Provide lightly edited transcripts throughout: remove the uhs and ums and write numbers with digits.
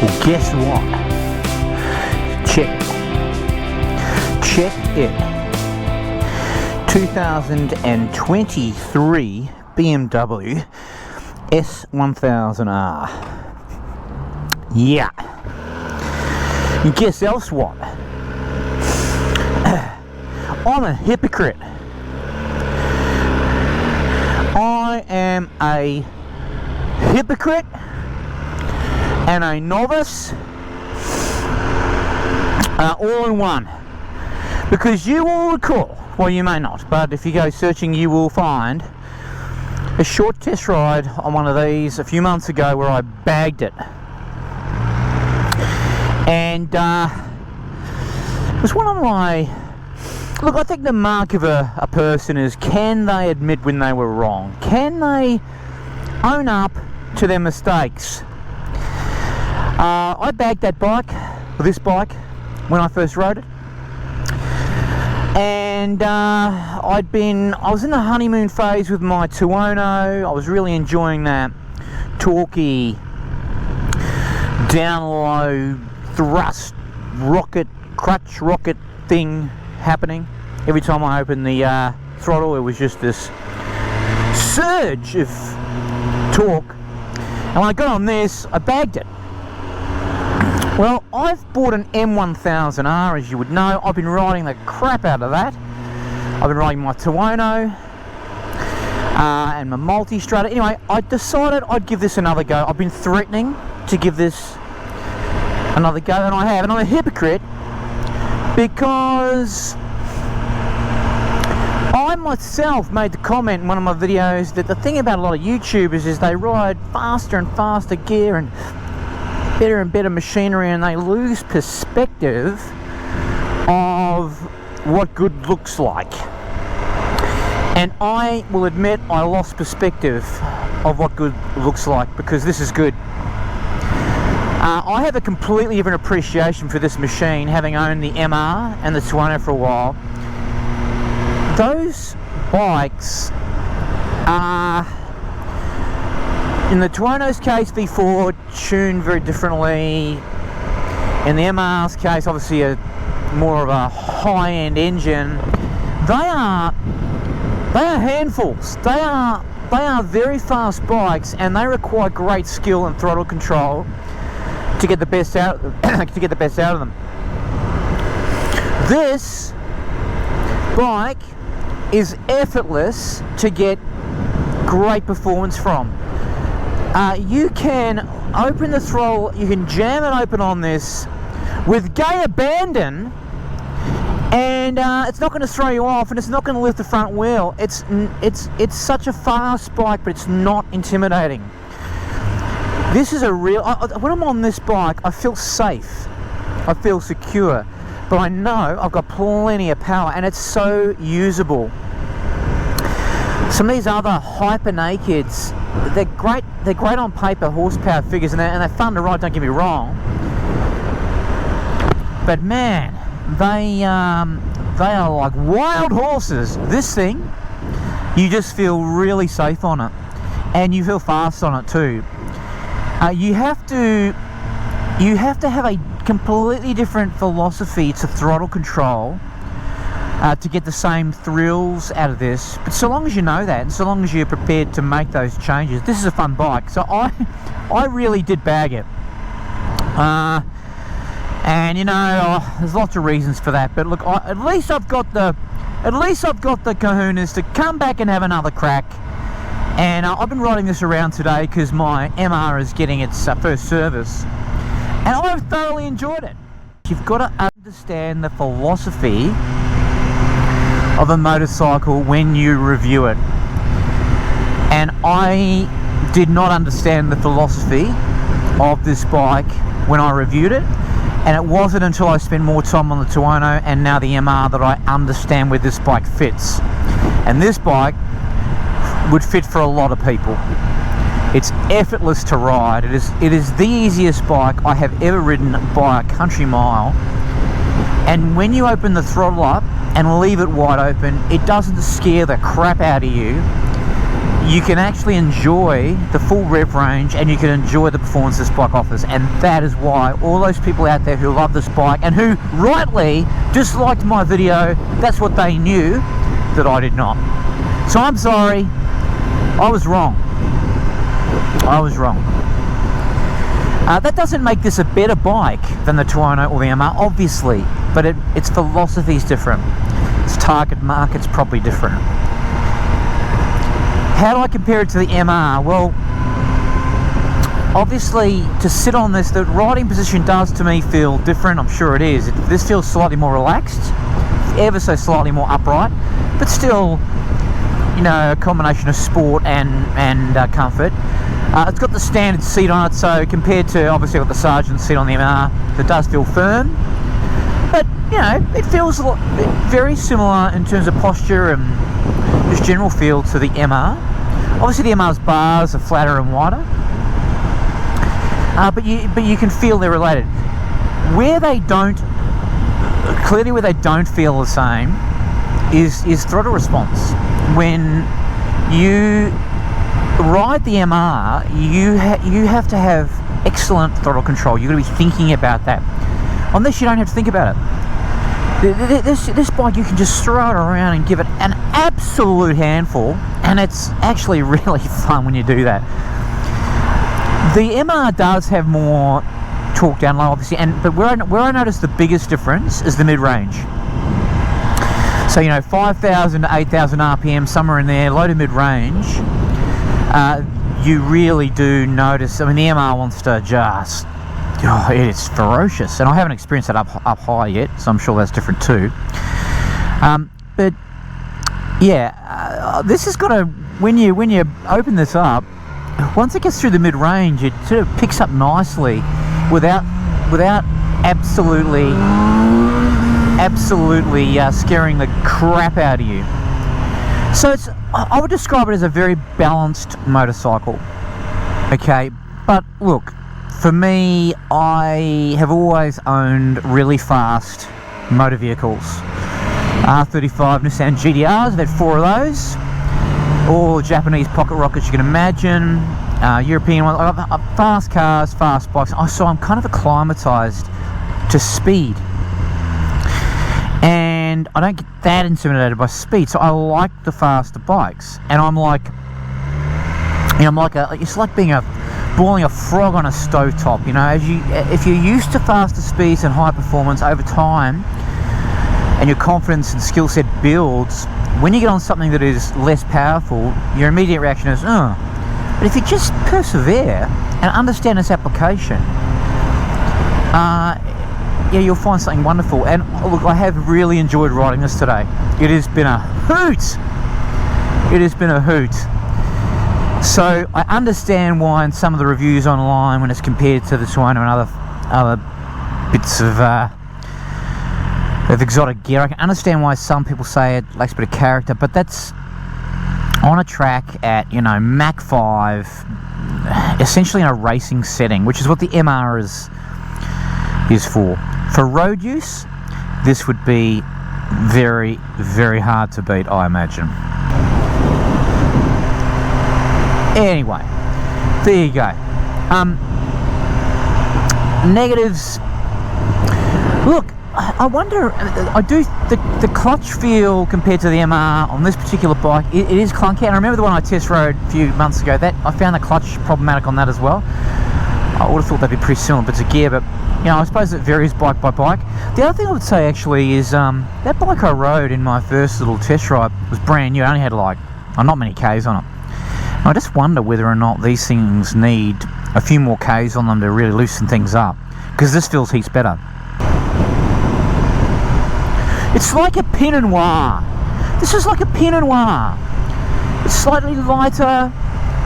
Well, guess what? Check it. 2023 BMW S1000r. Yeah. And guess else what? I'm a hypocrite. I am a hypocrite and a novice all in one. Because you will recall, well, you may not, but if you go searching you will find a short test ride on one of these a few months ago where I bagged it. And it was one of my... Look, I think the mark of a person is, can they admit when they were wrong? Can they own up to their mistakes? I bagged that bike, or this bike, when I first rode it. And I was in the honeymoon phase with my Tuono. I was really enjoying that torquey, down low, thrust, crutch rocket thing happening. Every time I opened the throttle, it was just this surge of torque. And when I got on this, I bagged it. Well, I've bought an M1000r, as you would know. I've been riding the crap out of that. I've been riding my Tuono and my multi-strata. Anyway, I decided I'd give this another go. I've been threatening to give this another go, and I have. And I'm a hypocrite because I myself made the comment in one of my videos that the thing about a lot of YouTubers is they ride faster and faster gear and better machinery, and they lose perspective of what good looks like. And I will admit I lost perspective of what good looks like, because this is good. I have a completely different appreciation for this machine, having owned the MR and the Tuono for a while. Those bikes are, in the Tuono's case, V4 tuned very differently. In the MR's case, obviously more of a high-end engine. They are handfuls. They are very fast bikes, and they require great skill and throttle control to get the best out of them. This bike is effortless to get great performance from. You can open the throttle, you can jam it open on this with gay abandon, and it's not going to throw you off, and it's not going to lift the front wheel. It's such a fast bike, but it's not intimidating. This is a real... when I'm on this bike, I feel safe, I feel secure, but I know I've got plenty of power, and it's so usable. Some of these other hyper nakeds, they're great on paper, horsepower figures, and they're fun to ride, don't get me wrong, but man, they are like wild horses. This thing, you just feel really safe on it, and you feel fast on it too. You have to have a completely different philosophy to throttle control to get the same thrills out of this. But so long as you know that, and so long as you're prepared to make those changes, this is a fun bike. So I really did bag it. And you know, there's lots of reasons for that. But look, at least I've got the kahunas to come back and have another crack. And I've been riding this around today because my MR is getting its first service, and I've thoroughly enjoyed it. You've got to understand the philosophy of a motorcycle when you review it, and I did not understand the philosophy of this bike when I reviewed it, and it wasn't until I spent more time on the Tuono and now the MR that I understand where this bike fits. And this bike would fit for a lot of people. It's effortless to ride. It is the easiest bike I have ever ridden by a country mile, and when you open the throttle up and leave it wide open, it doesn't scare the crap out of you. you can actually enjoy the full rev range and you can enjoy the performance this bike offers, and that is why all those people out there who love this bike and who rightly disliked my video, that's what they knew that I did not. So I'm sorry, I was wrong. I was wrong. That doesn't make this a better bike than the Tuono or the MR, obviously, but its philosophy is different. Its target market's probably different. How do I compare it to the MR? Well, obviously, to sit on this, the riding position does to me feel different. I'm sure it is. This feels slightly more relaxed, ever so slightly more upright, but still, you know, a combination of sport and comfort. It's got the standard seat on it, so compared to obviously with the Sergeant seat on the MR, it does feel firm. But, you know, it feels very similar in terms of posture and just general feel to the MR. Obviously the MR's bars are flatter and wider, but you can feel they're related. Where they don't feel the same is throttle response. When you ride the MR, you have to have excellent throttle control. You've got to be thinking about that. On this, you don't have to think about it. This bike, you can just throw it around and give it an absolute handful, and it's actually really fun when you do that. The MR does have more torque down low, obviously, but where I notice the biggest difference is the mid-range. So, you know, 5,000 to 8,000 RPM, somewhere in there, low to mid-range. You really do notice. I mean, the MR wants to just, it is ferocious, and I haven't experienced that up high yet, so I'm sure that's different too. But yeah, this has got to, when you open this up, once it gets through the mid-range, it sort of picks up nicely without absolutely scaring the crap out of you. So I would describe it as a very balanced motorcycle. Okay, but look, for me, I have always owned really fast motor vehicles. R35 Nissan GTRs, I've had 4 of those. All Japanese pocket rockets you can imagine. European ones, fast cars, fast bikes. So I'm kind of acclimatized to speed. And I don't get that intimidated by speed, so I like the faster bikes. And I'm like, you know, it's like boiling a frog on a stovetop. You know, if you're used to faster speeds and high performance over time, and your confidence and skill set builds, when you get on something that is less powerful, your immediate reaction is, oh. But if you just persevere and understand its application, yeah, you'll find something wonderful. And look, I have really enjoyed riding this today. It has been a hoot. It has been a hoot. So I understand why in some of the reviews online, when it's compared to the Tuono and other bits of exotic gear, I can understand why some people say it lacks a bit of character, but that's on a track at, you know, Mach 5, essentially in a racing setting, which is what the MR is for. For road use, this would be very, very hard to beat, I imagine. Anyway, there you go. Negatives. Look, I wonder, the clutch feel compared to the MR on this particular bike, it is clunky. And I remember the one I test rode a few months ago, that I found the clutch problematic on that as well. I would have thought they'd be pretty similar bits of gear, but you know, I suppose it varies bike by bike. The other thing I would say actually is that bike I rode in my first little test ride was brand new. It only had like not many Ks on it. And I just wonder whether or not these things need a few more Ks on them to really loosen things up, because this feels heaps better. It's like a Pinot Noir. This is like a Pinot Noir. It's slightly lighter,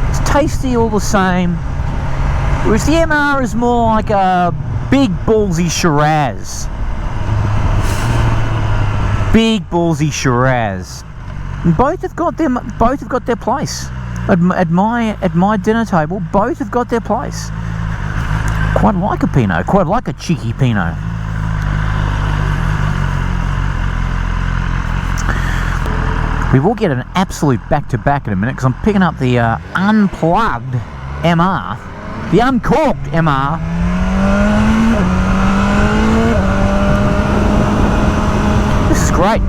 it's tasty all the same. Whereas the MR is more like a big ballsy Shiraz. Big ballsy Shiraz. And both have got their place. At my dinner table, both have got their place. Quite like a Pinot, quite like a cheeky Pinot. We will get an absolute back-to-back in a minute because I'm picking up the unplugged MR, the uncorked MR. This is great.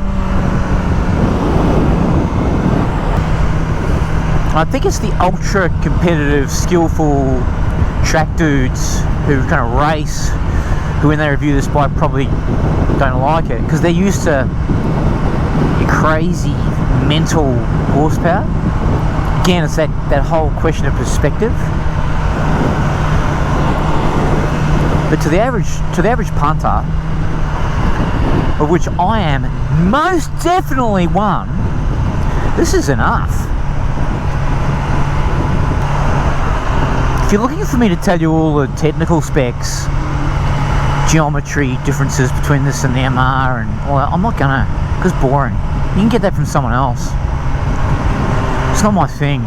I think it's the ultra competitive, skillful track dudes who kind of race, who when they review this bike probably don't like it because they're used to crazy mental horsepower. Again, it's that whole question of perspective. But to the average punter, of which I am most definitely one, this is enough. If you're looking for me to tell you all the technical specs, geometry differences between this and the MR and all that, I'm not gonna, because it's boring. You can get that from someone else. It's not my thing.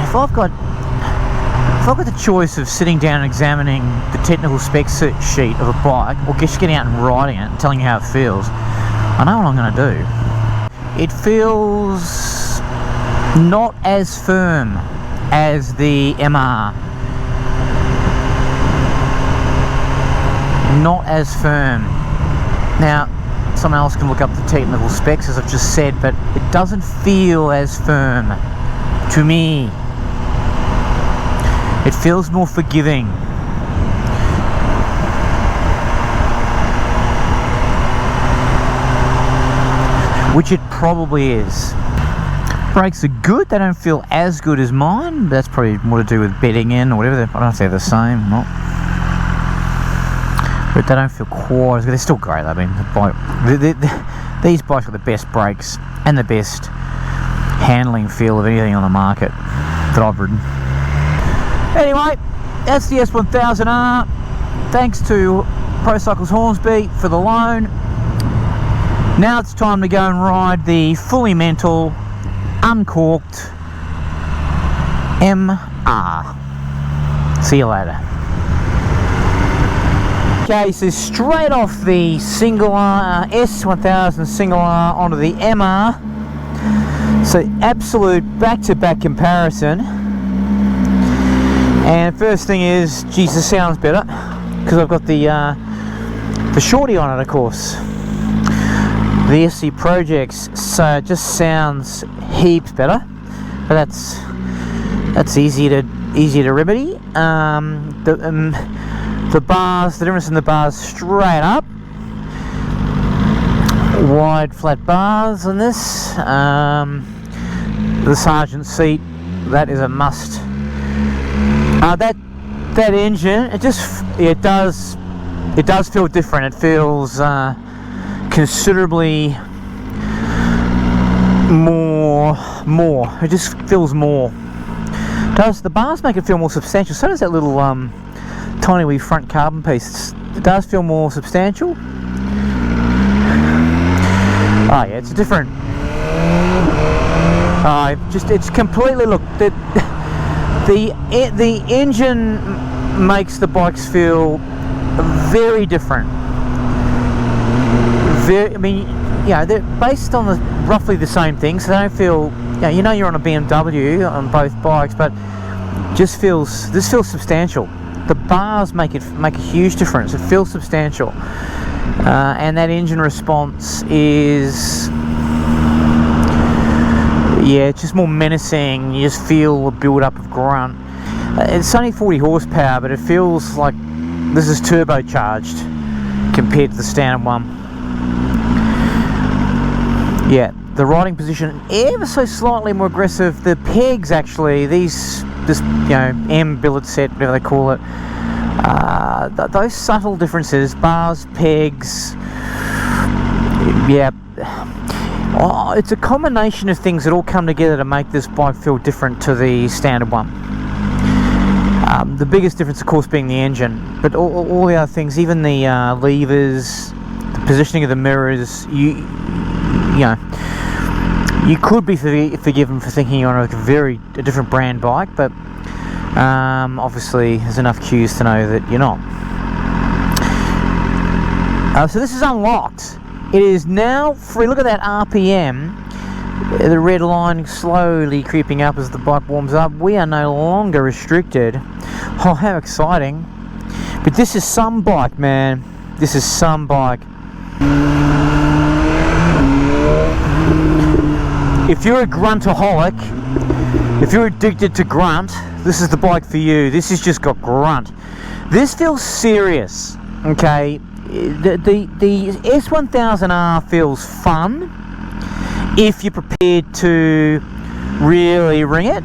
If I've got the choice of sitting down and examining the technical specs sheet of a bike, or just getting out and riding it and telling you how it feels, I know what I'm going to do. It feels not as firm as the MR. Not as firm. Now, someone else can look up the technical specs as I've just said, but it doesn't feel as firm to me. It feels more forgiving. Which it probably is. Brakes are good, they don't feel as good as mine, but that's probably more to do with bedding in or whatever. I don't know if they're the same or not. But they don't feel quite as good. They're still great. I mean, these bikes are the best brakes and the best handling feel of anything on the market that I've ridden. Anyway, that's the S1000r. Thanks to Pro Cycles Hornsby for the loan. Now it's time to go and ride the fully mental, uncorked MR. See you later. Okay, so straight off the single R, S1000 single R onto the MR. So absolute back-to-back comparison. And first thing is, geez, this sounds better because I've got the shorty on it, of course. The SC Projects, so it just sounds heaps better. But that's easy to remedy. The bars, the difference in the bars straight up. Wide flat bars on this. The sergeant seat, that is a must. That engine, it does feel different. It feels considerably more. It just feels more. The bars make it feel more substantial. So does that little tiny wee front carbon piece. It does feel more substantial. Oh yeah, it's a different. It's completely, look, the engine makes the bikes feel very different. I mean, they're based on roughly the same thing, so they don't feel. You know, you're on a BMW on both bikes, but this feels substantial. The bars make a huge difference. It feels substantial, and that engine response is, it's just more menacing. You just feel a build-up of grunt. It's only 40 horsepower, but it feels like this is turbocharged compared to the standard one. Yeah, the riding position ever so slightly more aggressive. The pegs actually, this M billet set, whatever they call it, those subtle differences, bars, pegs, it's a combination of things that all come together to make this bike feel different to the standard one. The biggest difference, of course, being the engine, but all the other things, even the levers, the positioning of the mirrors, you could be forgiven for thinking you're on a different brand bike, but obviously there's enough cues to know that you're not. So this is unlocked. It is now free. Look at that RPM. The red line slowly creeping up as the bike warms up. We are no longer restricted. Oh, how exciting. But this is some bike, man. This is some bike. If you're a gruntaholic, if you're addicted to grunt, this is the bike for you. This has just got grunt. This feels serious, okay? The S1000r feels fun if you're prepared to really ring it.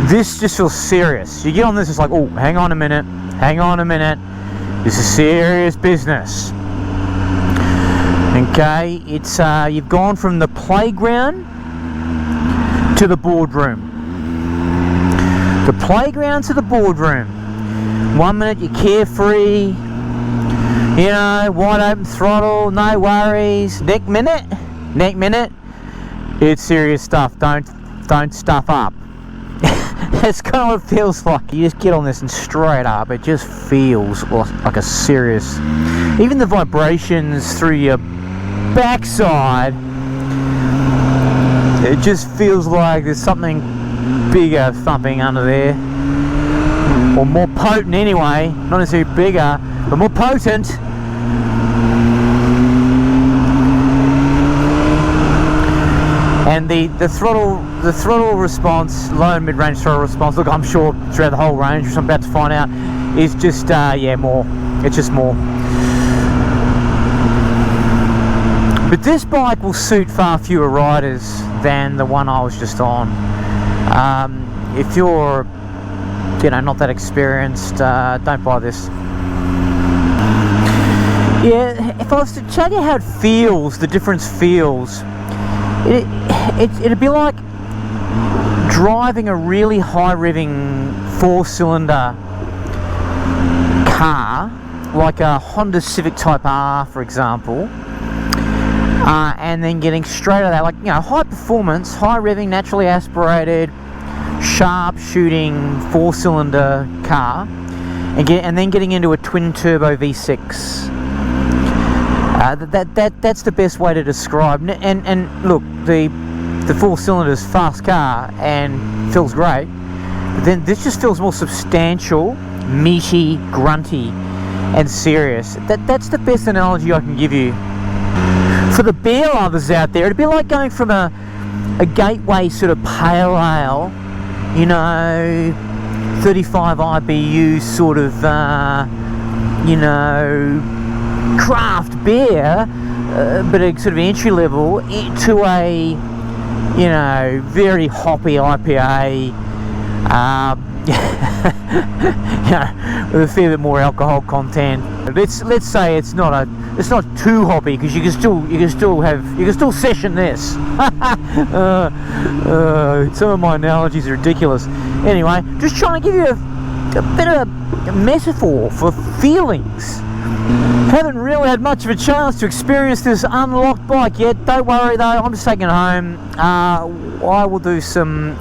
This just feels serious. You get on this, it's like, oh, hang on a minute, this is serious business. Okay, it's you've gone from the playground to the boardroom. The playground to the boardroom. 1 minute you're carefree, you know, wide open throttle, no worries. Next minute, it's serious stuff. Don't stuff up. That's kind of what it feels like. You just get on this and straight up, it just feels like a serious. Even the vibrations through your backside, it just feels like there's something bigger thumping under there, or more potent anyway. Not necessarily bigger, but more potent. And the throttle response, low and mid-range throttle response, look, I'm sure throughout the whole range, which I'm about to find out, is just yeah, more. It's just more. But this bike will suit far fewer riders than the one I was just on. If you're, you know, not that experienced, don't buy this. Yeah, if I was to tell you how it feels, the difference feels, it'd be like driving a really high revving 4-cylinder car, like a Honda Civic Type R, for example, and then getting straight out of that, like, you know, high performance, high revving, naturally aspirated, sharp shooting 4-cylinder car, and then getting into a twin turbo V6. That's the best way to describe. And look, the 4 cylinders fast car and feels great, but then this just feels more substantial, meaty, grunty, and serious. That's the best analogy I can give you. For the beer lovers out there, it'd be like going from a gateway sort of pale ale, you know, 35 IBU sort of, you know, craft beer, but a sort of entry level, to a, you know, very hoppy IPA, you know, with a fair bit more alcohol content. Let's say it's not too hoppy, because you can still session this. Some of my analogies are ridiculous. Anyway, just trying to give you a bit of a metaphor for feelings. Haven't really had much of a chance to experience this unlocked bike yet. Don't worry though, I'm just taking it home. I will do some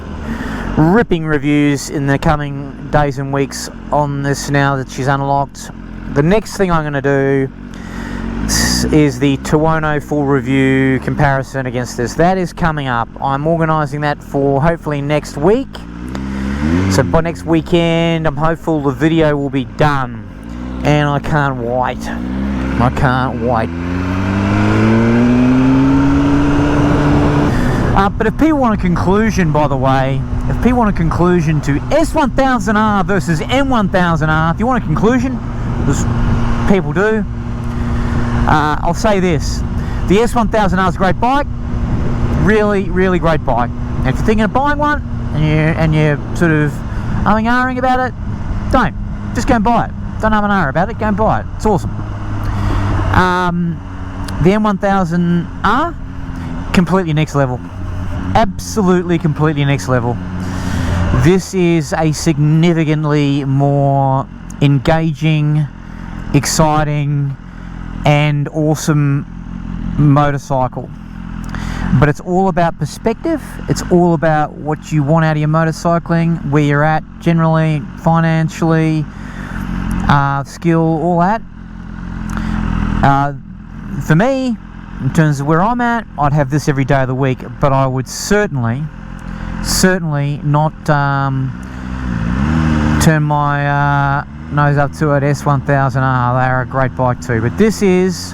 ripping reviews in the coming days and weeks on this now that she's unlocked. The next thing I'm going to do is the Tuono full review comparison against this. That is coming up. I'm organising that for hopefully next week. So by next weekend, I'm hopeful the video will be done. And I can't wait. I can't wait. But if people want a conclusion, by the way, if people want a conclusion to S1000r versus M1000r, if you want a conclusion, because people do, I'll say this. The S1000r is a great bike. Really, really great bike. And if you're thinking of buying one, and you're sort of umming-ahhing about it, don't. Just go and buy it. Don't have an hour about it, go and buy it. It's awesome. The M1000r, completely next level. Absolutely, completely next level. This is a significantly more engaging, exciting, and awesome motorcycle. But it's all about perspective. It's all about what you want out of your motorcycling, where you're at generally, financially, skill, all that. For me, in terms of where I'm at, I'd have this every day of the week, but I would certainly not turn my nose up to an S1000r. They are a great bike too, but this is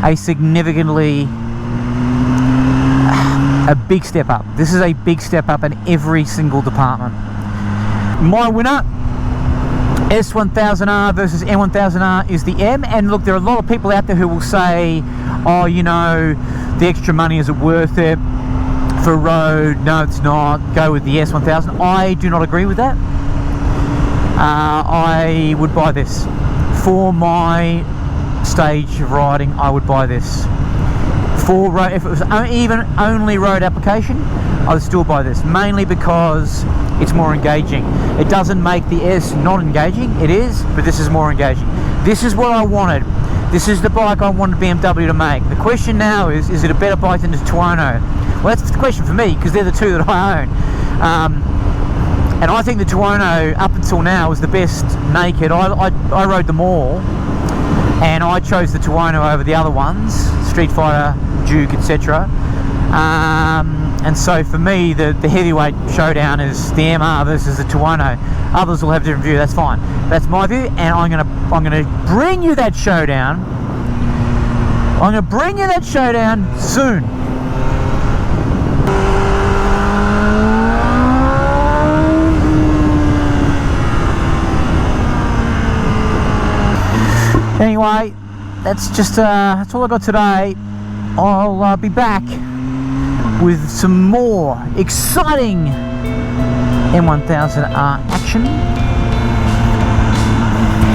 a significantly a big step up. This is a big step up in every single department. My winner, S1000r versus M1000r, is the M. And look, there are a lot of people out there who will say, oh, you know, the extra money, is it worth it for road? No, it's not. Go with the S1000. I do not agree with that. I would buy this for my stage of riding. I would buy this for road. If it was even only road application, I would still buy this, mainly because it's more engaging. It doesn't make the S not engaging. It is, but this is more engaging. This is what I wanted. This is the bike I wanted BMW to make. The question now is it a better bike than the Tuono? Well, that's the question for me, because they're the two that I own. And I think the Tuono, up until now, was the best naked. I rode them all, and I chose the Tuono over the other ones, Street Fighter, Duke, etc. And so for me, the heavyweight showdown is the MR versus the Tuono. Others will have a different view. That's fine. That's my view, and I'm gonna bring you that showdown. I'm gonna bring you that showdown soon. Anyway, that's all I got today. I'll be back with some more exciting M1000r action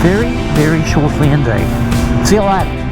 very, very shortly indeed. See you later.